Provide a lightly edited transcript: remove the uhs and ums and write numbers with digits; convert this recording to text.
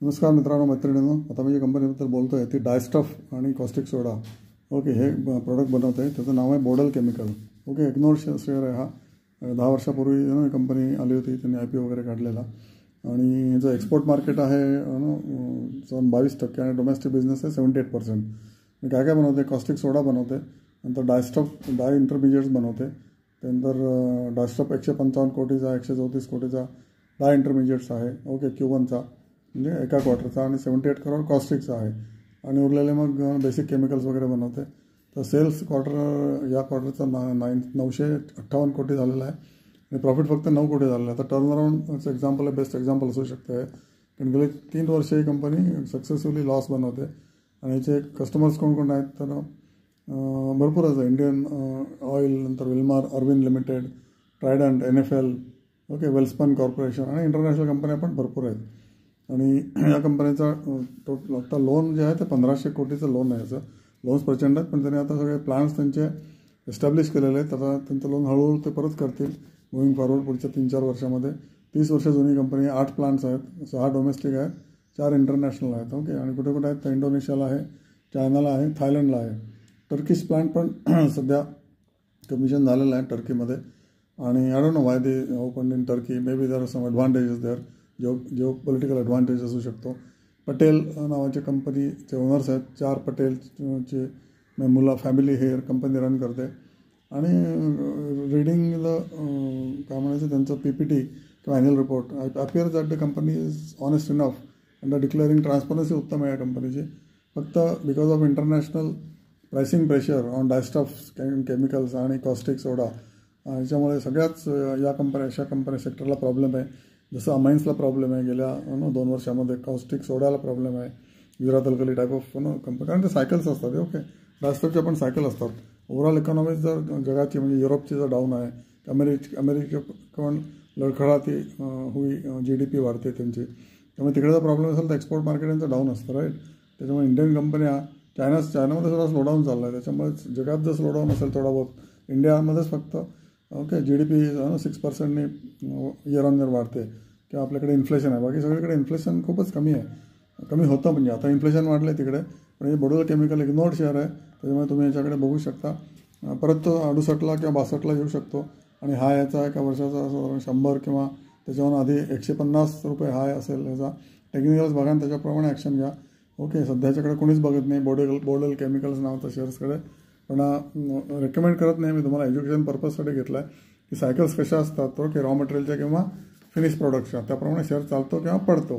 नमस्कार मित्रांनो मैत्रिणींनो, आता मी जी कंपनीबद्दल बोलतो आहे ती डायस्टफ आणि कॉस्टिक सोडा ओके हे प्रोडक्ट बनवत आहे. त्याचं नाव आहे बोडल केमिकल. ओके, इग्नोर शेअर आहे हा. 10 वर्षापूर्वी ही कंपनी आली होती, त्यांनी IPO वगैरे काढलेला आणि ह्याचं एक्सपोर्ट मार्केट आहे 22% आणि डोमेस्टिक बिझनेस आहे 78%. काय काय बनवते? कॉस्टिक सोडा बनवते, नंतर डायस्टफ डाय इंटरमिजिएट्स बनवते, त्यानंतर डायस्टफ 155 कोटीचा 134 कोटीचा डाय इंटरमिजिएट्स आहे. ओके, Q1चा म्हणजे एका क्वार्टरचा आणि 78 करोड कॉस्टिकचा आहे आणि उरलेले मग बेसिक केमिकल्स वगैरे बनवते. तर सेल्स या क्वार्टरचा 958 कोटी झालेला आहे आणि प्रॉफिट फक्त 9 कोटी झालेला आहे. तर टर्नअराउंडचं एक्झाम्पल आहे, बेस्ट एक्झाम्पल असू शकतं आहे. कारण गेले 3 वर्ष ही कंपनी सक्सेसफुली लॉस बनवते आणि याचे कस्टमर्स कोण आहेत तर भरपूरच आहे. इंडियन ऑइल, नंतर Wilmar, Arvind limited, Trident, NFL, okay, Welspun corporation आणि इंटरनॅशनल कंपन्या पण भरपूर आहेत. आणि या कंपनीचा टोटल आता लोन जे आहे ते 1500 कोटीचं लोन आहे. याचं लोन्स प्रचंड आहेत, पण त्यांनी आता सगळे प्लॅन्स त्यांचे एस्टॅब्लिश केलेले आहेत. आता त्यांचं लोन हळूहळू ते परत करतील मुव्हिंग फॉरवर्ड पुढच्या 3-4 वर्षामध्ये. 30 वर्ष जुनी कंपनी, 8 प्लांट्स आहेत, 6 डोमेस्टिक आहेत, 4 इंटरनॅशनल आहेत. ओके, आणि कुठे कुठे आहेत तर इंडोनेशियाला आहे, चायनाला आहे, थायलंडला आहे. टर्किश प्लांट पण सध्या कमिशन झालेलं आहे टर्कीमध्ये. आणि I don't know why they open in Turkey. Maybe there are some advantages there, geopolitical advantage असू शकतो. पटेल नावाच्या कंपनीचे ओनर्स आहेत, 4 पटेलचे मुलं फॅमिली हे कंपनी रन करते. आणि रिडिंगला काय म्हणायचं त्यांचं PPT किंवा annual report appears that the company is honest enough and declaring transparency उत्तम आहे या कंपनीची. फक्त because of international pricing pressure on dyestuff chemicals आणि कॉस्टिक सोडा याच्यामुळे सगळ्याच या कंपन्या अशा कंपन्या सेक्टरला प्रॉब्लेम आहे. जसं अमाइन्सला प्रॉब्लेम आहे, गेल्या 2 वर्षामध्ये कॉस्टिक सोडायला प्रॉब्लेम आहे, Gujarat alkali type of company. कारण ते सायकल्स असतात. ओके, डायस्टफच्या पण सायकल असतात. ओव्हरऑल इकॉनॉमी जर जगाची म्हणजे युरोपची जर डाऊन आहे, अमेरिका पण लडखडाती होई GDP वाढते त्यांची, त्यामुळे तिकडे जर प्रॉब्लेम असेल तर एक्सपोर्ट मार्केट यांचं डाऊन असतं, राईट. त्याच्यामुळे इंडियन कंपन्या चायनामध्ये सुद्धा स्लोडाऊन चालला आहे. त्याच्यामुळे जगात जर स्लोडाऊन असेल थोडा बहुत, इंडियामध्येच फक्त ओके GDP 6%ने इयर ऑन इयर वाढते किंवा आपल्याकडे इन्फ्लेशन आहे. बाकी सगळीकडे इन्फ्लेशन खूपच कमी आहे, कमी होतं. म्हणजे आता इन्फ्लेशन वाढलं आहे तिकडे, पण हे बोडल केमिकल इग्नोर्ड शेअर आहे. त्याच्यामुळे तुम्ही याच्याकडे बघू शकता. परत तो 68ला किंवा 62ला येऊ शकतो आणि हा याचा एका वर्षाचा 100 किंवा त्याच्याहून आधी 150 रुपये हाय असेल. याचा टेक्निकल्स बघा आणि त्याच्याप्रमाणे ॲक्शन घ्या. ओके, सध्याच्याकडे कोणीच बघत नाही बोडल केमिकल्स नावाचं शेअर्सकडे. पण रेकमेंड करत नाही मी, तुम्हाला एज्युकेशन पर्पजसाठी घेतला आहे की सायकल्स कशा असतात. ओके, रॉ मटेरियलच्या किंवा फिनिश प्रोडक्टच्या, त्याप्रमाणे शेअर चालतो किंवा पडतो.